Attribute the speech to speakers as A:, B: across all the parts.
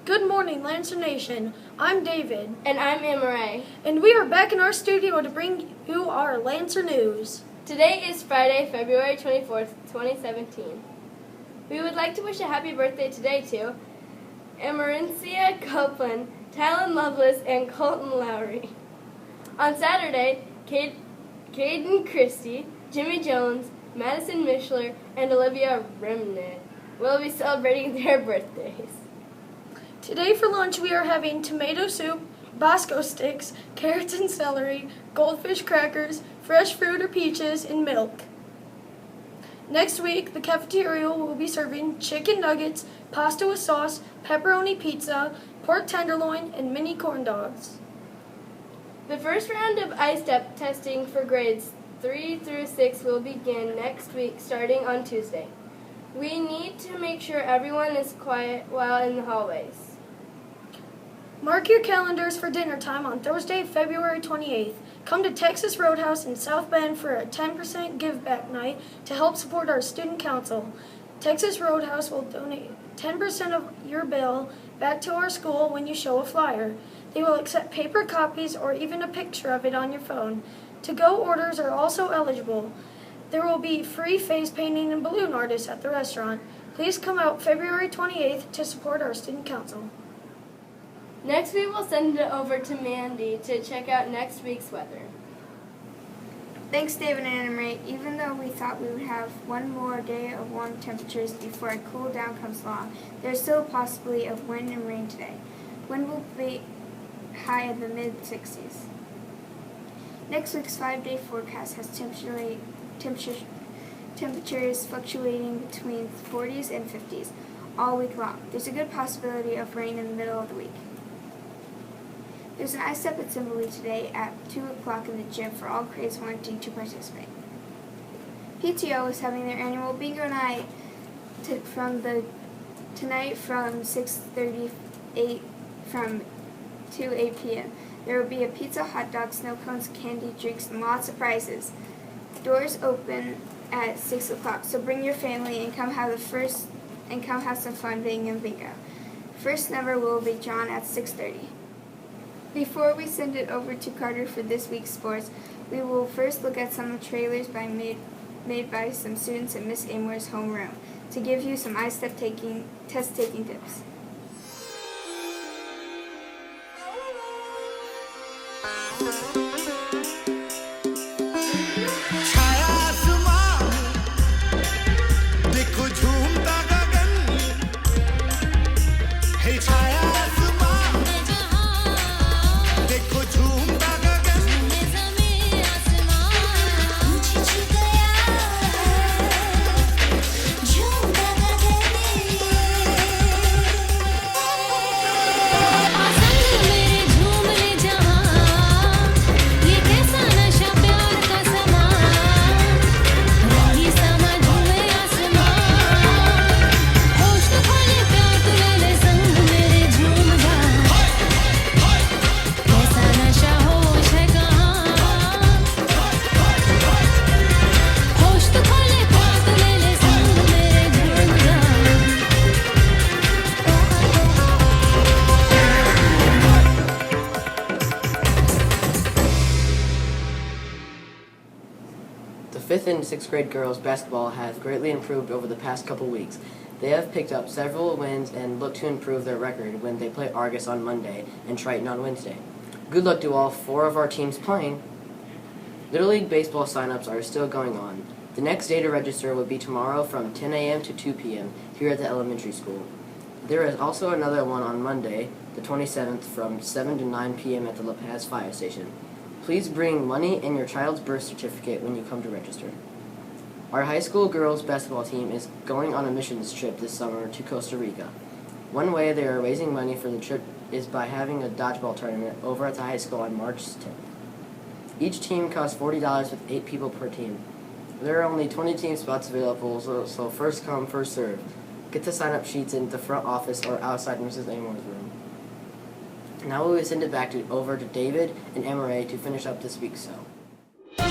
A: Good morning, Lancer Nation. I'm David.
B: And I'm Amaray.
A: And we are back in our studio to bring you our Lancer News.
B: Today is Friday, February 24th, 2017. We would like to wish a happy birthday today to Amarincia Copeland, Talon Lovelace, and Colton Lowry. On Saturday, Caden Christie, Jimmy Jones, Madison Mishler, and Olivia Remnant will be celebrating their birthdays.
A: Today for lunch we are having tomato soup, Bosco sticks, carrots and celery, goldfish crackers, fresh fruit or peaches, and milk. Next week, the cafeteria will be serving chicken nuggets, pasta with sauce, pepperoni pizza, pork tenderloin, and mini corn dogs.
B: The first round of I-STEP testing for grades 3 through 6 will begin next week starting on Tuesday. We need to make sure everyone is quiet while in the hallways.
A: Mark your calendars for dinner time on Thursday, February 28th. Come to Texas Roadhouse in South Bend for a 10% give back night to help support our student council. Texas Roadhouse will donate 10% of your bill back to our school when you show a flyer. They will accept paper copies or even a picture of it on your phone. To-go orders are also eligible. There will be free face painting and balloon artists at the restaurant. Please come out February 28th to support our student council.
B: Next, we will send it over to Mandy to check out next week's weather.
C: Thanks, David and Anna-Marie. Even though we thought we would have one more day of warm temperatures before a cool down comes along, there is still a possibility of wind and rain today. Wind will be high in the mid-60s. Next week's 5-day forecast has temperatures fluctuating between 40s and 50s all week long. There's a good possibility of rain in the middle of the week. There's an I-STEP assembly today at 2 o'clock in the gym for all grades wanting to participate. PTO is having their annual bingo night tonight from 6:38 to 8 p.m. There will be a pizza, hot dogs, snow cones, candy, drinks, and lots of prizes. Doors open at 6 o'clock, so bring your family and come have some fun being in bingo. First number will be drawn at 6:30. Before we send it over to Carter for this week's sports, we will first look at some trailers made by some students in Miss Amore's homeroom to give you some I-STEP test taking tips.
D: The 5th and 6th grade girls basketball has greatly improved over the past couple weeks. They have picked up several wins and look to improve their record when they play Argus on Monday and Triton on Wednesday. Good luck to all 4 of our teams playing. Little League baseball signups are still going on. The next day to register will be tomorrow from 10 a.m. to 2 p.m. here at the elementary school. There is also another one on Monday, the 27th, from 7 to 9 p.m. at the La Paz Fire Station. Please bring money and your child's birth certificate when you come to register. Our high school girls basketball team is going on a missions trip this summer to Costa Rica. One way they are raising money for the trip is by having a dodgeball tournament over at the high school on March 10th. Each team costs $40 with 8 people per team. There are only 20 team spots available, so first come, first serve. Get the sign-up sheets in the front office or outside Mrs. Amor's room. Now we will send it back over to David and Emory to finish up this week's show.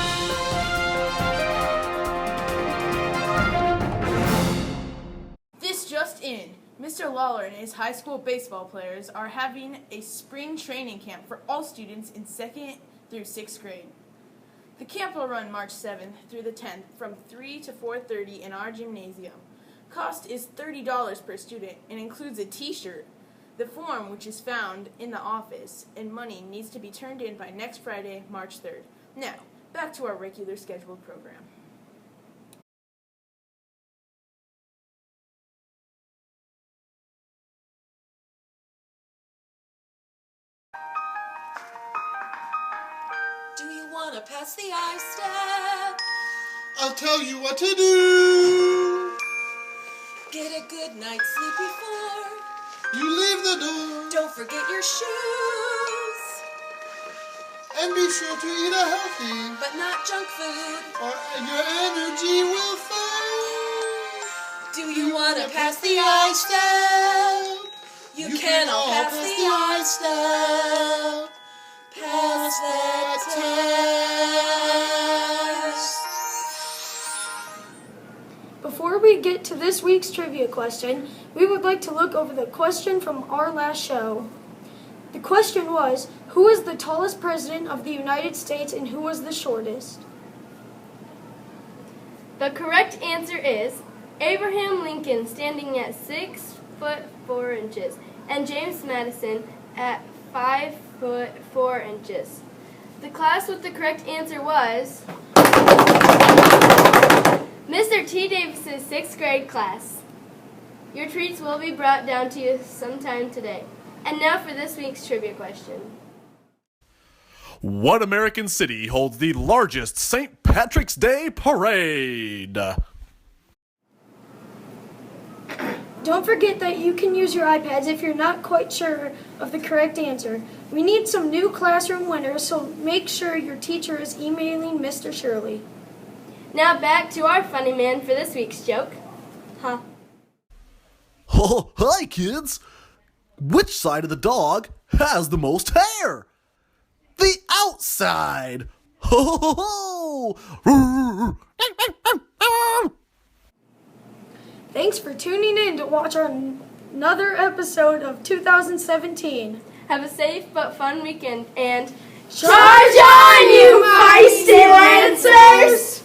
E: This just in. Mr. Lawler and his high school baseball players are having a spring training camp for all students in 2nd through 6th grade. The camp will run March 7th through the 10th from 3 to 4:30 in our gymnasium. Cost is $30 per student and includes a t-shirt, the form which is found in the office, and money needs to be turned in by next Friday, March 3rd. Now, back to our regular scheduled program.
F: Do you want to pass the ice step?
G: I'll tell you what to do.
F: Get a good night's sleep before.
G: You leave the door
F: Don't forget your shoes.
G: and be sure to eat a healthy,
F: But not junk food.
G: or your energy will fail.
F: Do you want to pass the ice step? You cannot pass the ice step. Pass that test.
A: Before we get to this week's trivia question, we would like to look over the question from our last show. The question was, who is the tallest president of the United States and who was the shortest?
B: The correct answer is Abraham Lincoln, standing at 6 foot 4 inches, and James Madison at 5 foot 4 inches. The class with the correct answer was Mr. T. Davis's 6th grade class. Your treats will be brought down to you sometime today. And now for this week's trivia question.
H: What American city holds the largest St. Patrick's Day parade?
A: Don't forget that you can use your iPads if you're not quite sure of the correct answer. We need some new classroom winners, so make sure your teacher is emailing Mr. Shirley.
B: Now back to our funny man for this week's joke. Huh.
H: Oh, hi kids! Which side of the dog has the most hair? The outside! Ho ho ho!
A: Thanks for tuning in to watch another episode of 2017.
B: Have a safe but fun weekend and
A: Charge on, you feisty Lancers!